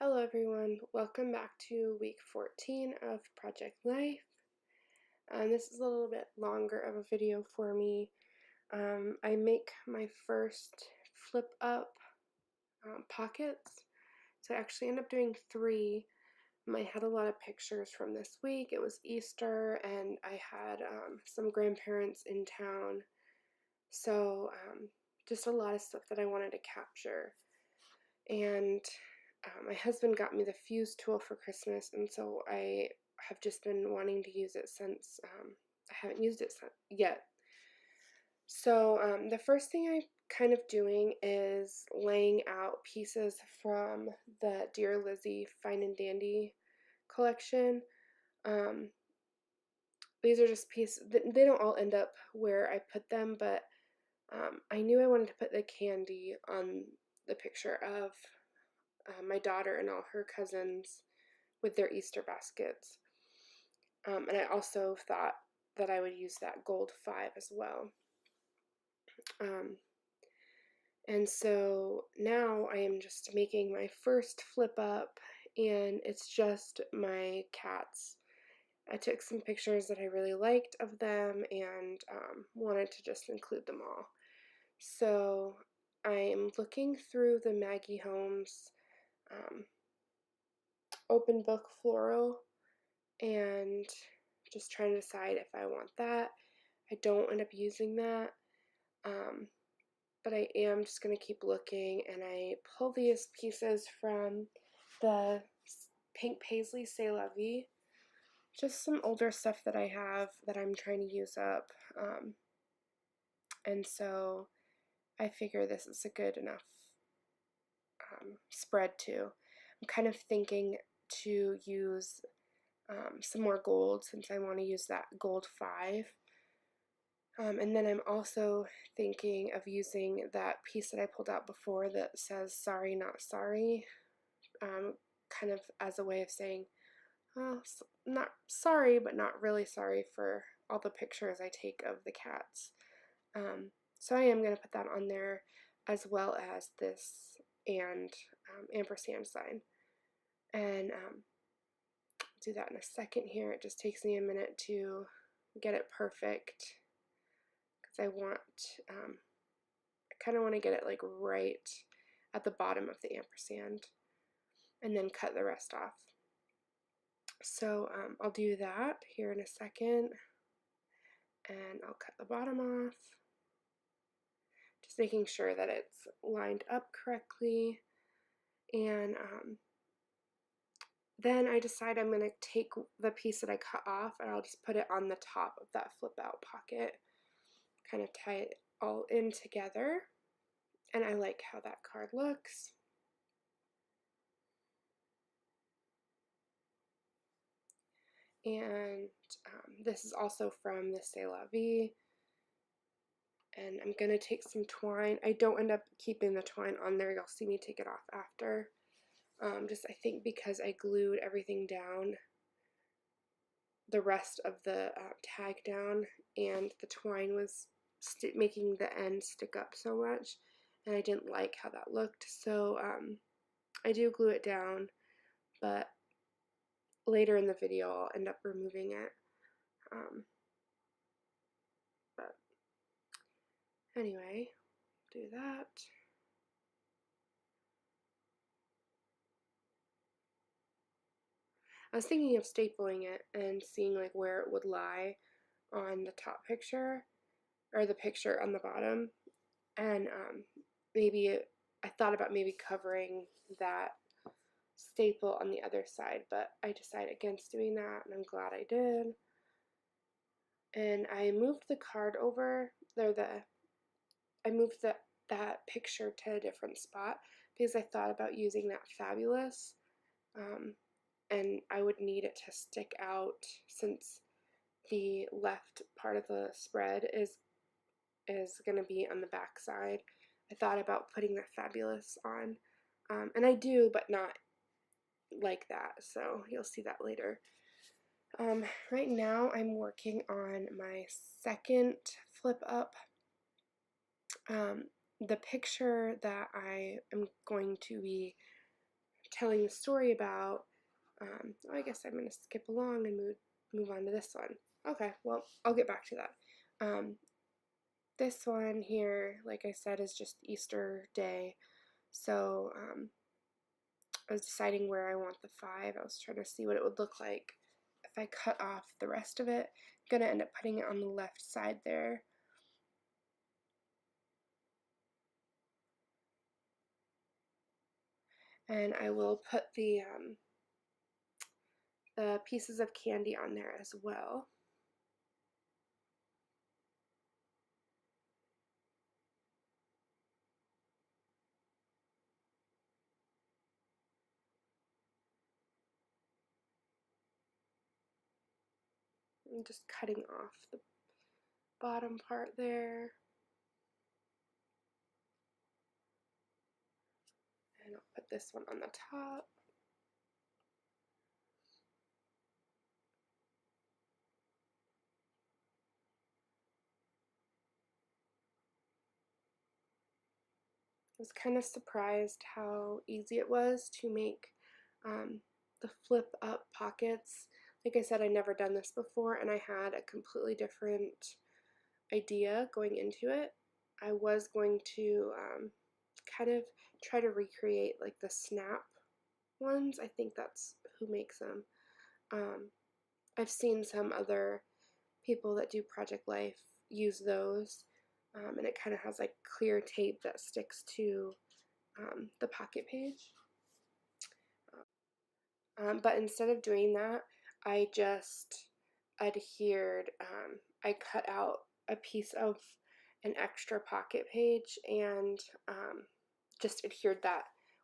Hello everyone, welcome back to week 14 of Project Life. This is a little bit longer of a video for me. I make my first flip up pockets, so I actually end up doing 3. I had a lot of pictures from this week. It was Easter and I had some grandparents in town, so just a lot of stuff that I wanted to capture. And my husband got me the fuse tool for Christmas, and so I have just been wanting to use it since I haven't used it yet. So the first thing I'm kind of doing is laying out pieces from the Dear Lizzie Fine and Dandy collection. Um, these are just pieces, they don't all end up where I put them, but I knew I wanted to put the candy on the picture of my daughter and all her cousins with their Easter baskets. And I also thought that I would use that gold 5 as well. And so now I am just making my first flip up, and it's just my cats. I took some pictures that I really liked of them and wanted to just include them all. So I am looking through the Maggie Holmes open book floral and just trying to decide if I want that. I don't end up using that, but I am just going to keep looking, and I pull these pieces from the Pink Paisley C'est La Vie, just some older stuff that I have that I'm trying to use up, and so I figure this is a good enough spread too. I'm kind of thinking to use some more gold since I want to use that gold 5. And then I'm also thinking of using that piece that I pulled out before that says sorry not sorry, kind of as a way of saying, oh, not sorry but not really sorry for all the pictures I take of the cats. So I am going to put that on there, as well as this and ampersand sign. And do that in a second here. It just takes me a minute to get it perfect, because I kind of want to get it like right at the bottom of the ampersand and then cut the rest off. So I'll do that here in a second, and I'll cut the bottom off, just making sure that it's lined up correctly. And then I decide I'm going to take the piece that I cut off and I'll just put it on the top of that flip out pocket, kind of tie it all in together. And I like how that card looks. And this is also from the C'est La Vie. And I'm going to take some twine. I don't end up keeping the twine on there. You'll see me take it off after. Just I think because I glued everything down, the rest of the tag down, and the twine was making the end stick up so much, and I didn't like how that looked. So I do glue it down, but later in the video I'll end up removing it. But anyway, do that. I was thinking of stapling it and seeing like where it would lie on the top picture, or the picture on the bottom, and I thought about maybe covering that staple on the other side, but I decided against doing that, and I'm glad I did. And I moved the card over, I moved that picture to a different spot because I thought about using that Fabulous, and I would need it to stick out since the left part of the spread is going to be on the back side. I thought about putting that Fabulous on, and I do, but not like that, so you'll see that later. Right now I'm working on my second flip up. The picture that I am going to be telling the story about, oh, I guess I'm going to skip along and move on to this one. Okay, well, I'll get back to that. This one here, like I said, is just Easter Day. So I was deciding where I want the 5. I was trying to see what it would look like if I cut off the rest of it. I'm going to end up putting it on the left side there. And I will put the pieces of candy on there as well. I'm just cutting off the bottom part there. And I'll put this one on the top. I was kind of surprised how easy it was to make the flip up pockets. Like I said, I'd never done this before, and I had a completely different idea going into it. I was going to kind of try to recreate like the snap ones. I think that's who makes them. I've seen some other people that do Project Life use those, and it kind of has like clear tape that sticks to the pocket page. But instead of doing that, I just adhered, I cut out a piece of an extra pocket page and just adhered that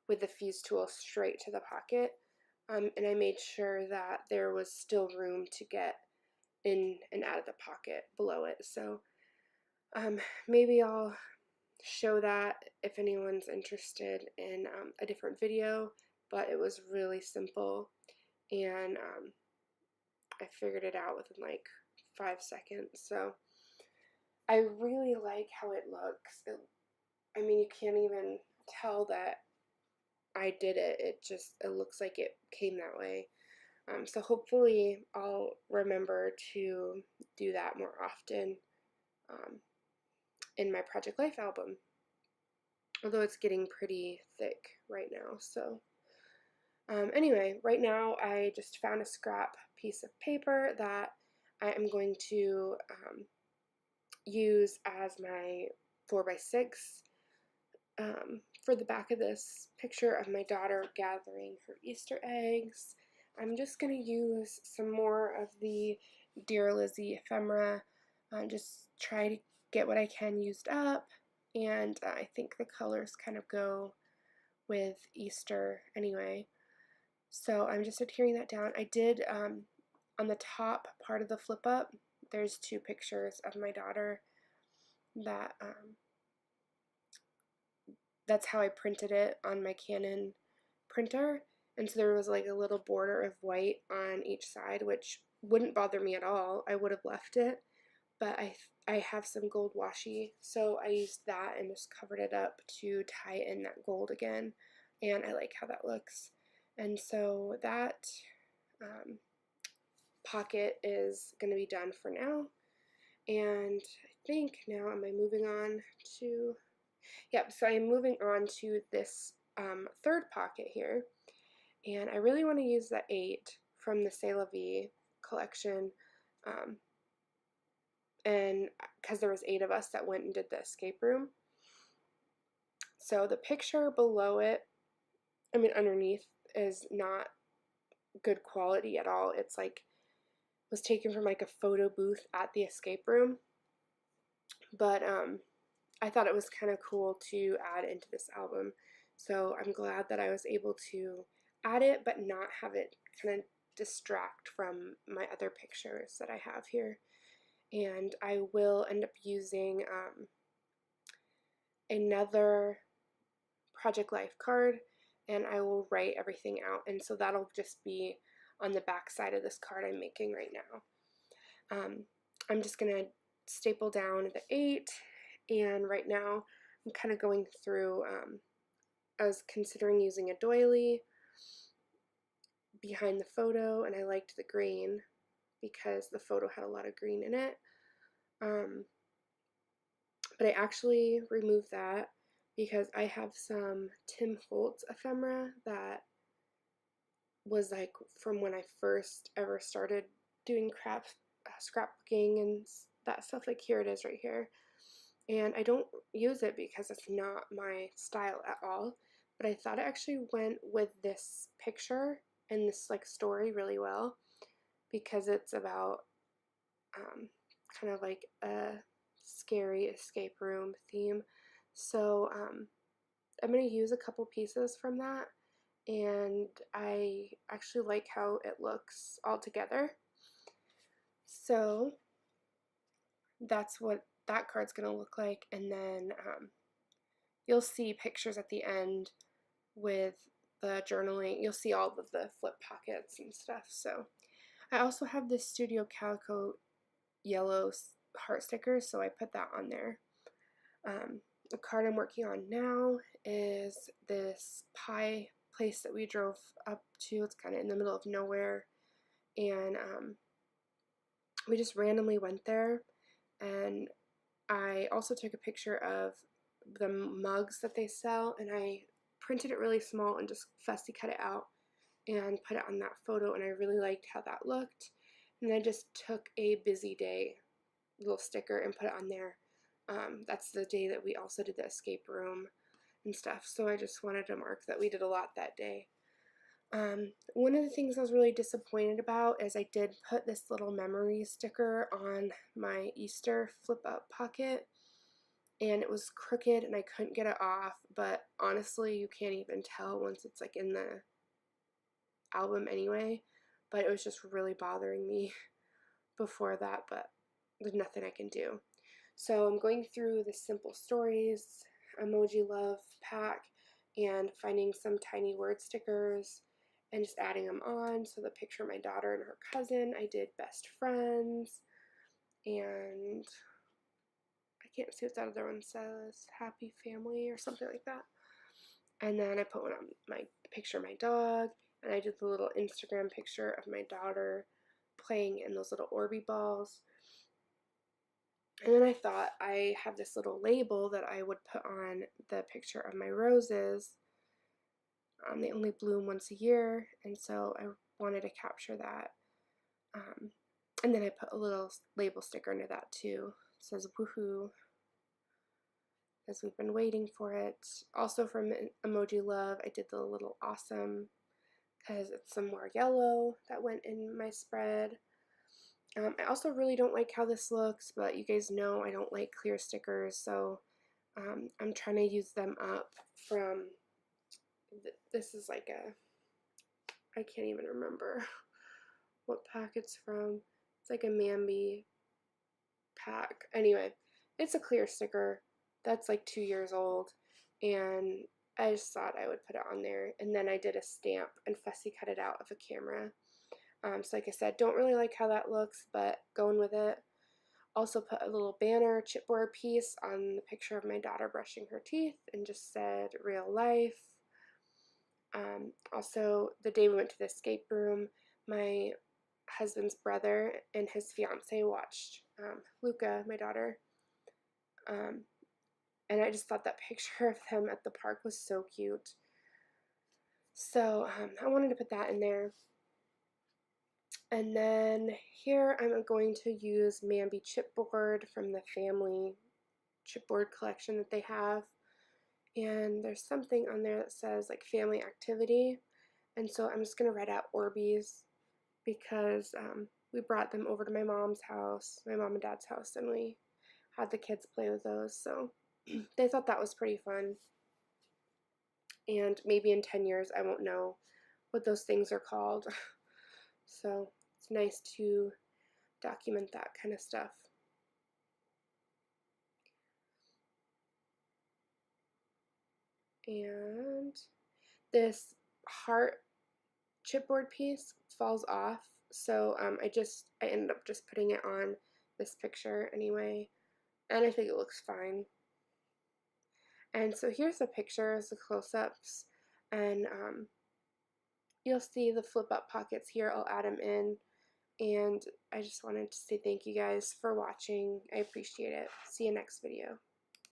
with the fuse tool straight to the pocket. And I made sure that there was still room to get in and out of the pocket below it. So maybe I'll show that if anyone's interested in a different video, but it was really simple, and I figured it out within like 5 seconds. So I really like how it looks. I mean, you can't even tell that I did it. It looks like it came that way. So hopefully I'll remember to do that more often in my Project Life album. Although it's getting pretty thick right now. So anyway, right now I just found a scrap piece of paper that I am going to use as my 4x6 for the back of this picture of my daughter gathering her Easter eggs. I'm just going to use some more of the Dear Lizzie ephemera, just try to get what I can used up, and I think the colors kind of go with Easter anyway. So I'm just adhering that down. I did, on the top part of the flip up, there's 2 pictures of my daughter that, that's how I printed it on my Canon printer. And so there was like a little border of white on each side, which wouldn't bother me at all. I would have left it, but I have some gold washi, so I used that and just covered it up to tie in that gold again, and I like how that looks. And so that pocket is going to be done for now, and I think now am I moving on to, yep, so I'm moving on to this third pocket here, and I really want to use the 8 from the C'est La Vie collection, and because there was 8 of us that went and did the escape room. So the picture below it, I mean underneath, is not good quality at all. It's like, was taken from like a photo booth at the escape room, but I thought it was kind of cool to add into this album, so I'm glad that I was able to add it but not have it kind of distract from my other pictures that I have here. And I will end up using another Project Life card, and I will write everything out, and so that'll just be on the back side of this card I'm making right now. I'm just going to staple down the 8, and right now I'm kind of going through, I was considering using a doily, behind the photo, and I liked the green because the photo had a lot of green in it. But I actually removed that because I have some Tim Holtz ephemera that was like from when I first ever started doing scrapbooking and that stuff. Like here it is right here. And I don't use it because it's not my style at all, but I thought it actually went with this picture and this like story really well because it's about kind of like a scary escape room theme. So I'm going to use a couple pieces from that, and I actually like how it looks all together. So that's what that card's going to look like, and then you'll see pictures at the end with the journaling. You'll see all of the flip pockets and stuff. So I also have this Studio Calico yellow heart stickers, so I put that on there. The card I'm working on now is this pie place that we drove up to. It's kind of in the middle of nowhere, and we just randomly went there, and I also took a picture of the mugs that they sell, and I printed it really small and just fussy cut it out and put it on that photo, and I really liked how that looked. And I just took a busy day little sticker and put it on there. That's the day that we also did the escape room and stuff, so I just wanted to mark that we did a lot that day. One of the things I was really disappointed about is I did put this little memory sticker on my Easter flip up pocket, and it was crooked and I couldn't get it off, but honestly you can't even tell once it's like in the album anyway, but it was just really bothering me before that, but there's nothing I can do. So I'm going through the Simple Stories Emoji Love pack and finding some tiny word stickers and just adding them on. So the picture of my daughter and her cousin, I did best friends, and I can't see what that other one says, happy family or something like that. And then I put one on my picture of my dog, and I did the little Instagram picture of my daughter playing in those little Orby balls. And then I thought I have this little label that I would put on the picture of my roses. They only bloom once a year, and so I wanted to capture that. And then I put a little label sticker under that too. It says woohoo, because we've been waiting for it. Also from Emoji Love, I did the little awesome, because it's some more yellow that went in my spread. I also really don't like how this looks, but you guys know I don't like clear stickers, so I'm trying to use them up from, this is like a, I can't even remember what pack it's from. It's like a Mambi pack. Anyway, it's a clear sticker that's like 2 years old, and I just thought I would put it on there, and then I did a stamp and fussy cut it out of a camera. So like I said, don't really like how that looks, but going with it. Also put a little banner chipboard piece on the picture of my daughter brushing her teeth and just said real life. Also, the day we went to the escape room, my husband's brother and his fiance watched Luca, my daughter. And I just thought that picture of them at the park was so cute. So I wanted to put that in there. And then here I'm going to use Mambi chipboard from the family chipboard collection that they have. And there's something on there that says like family activity. And so I'm just going to write out Orbeez because we brought them over to my mom's house, my mom and dad's house, and we had the kids play with those. So they thought that was pretty fun. And maybe in 10 years I won't know what those things are called. So it's nice to document that kind of stuff. And this heart chipboard piece falls off, so I ended up just putting it on this picture anyway, and I think it looks fine. And so here's the pictures, the close-ups, and you'll see the flip up pockets here. I'll add them in. And I just wanted to say thank you guys for watching. I appreciate it. See you next video.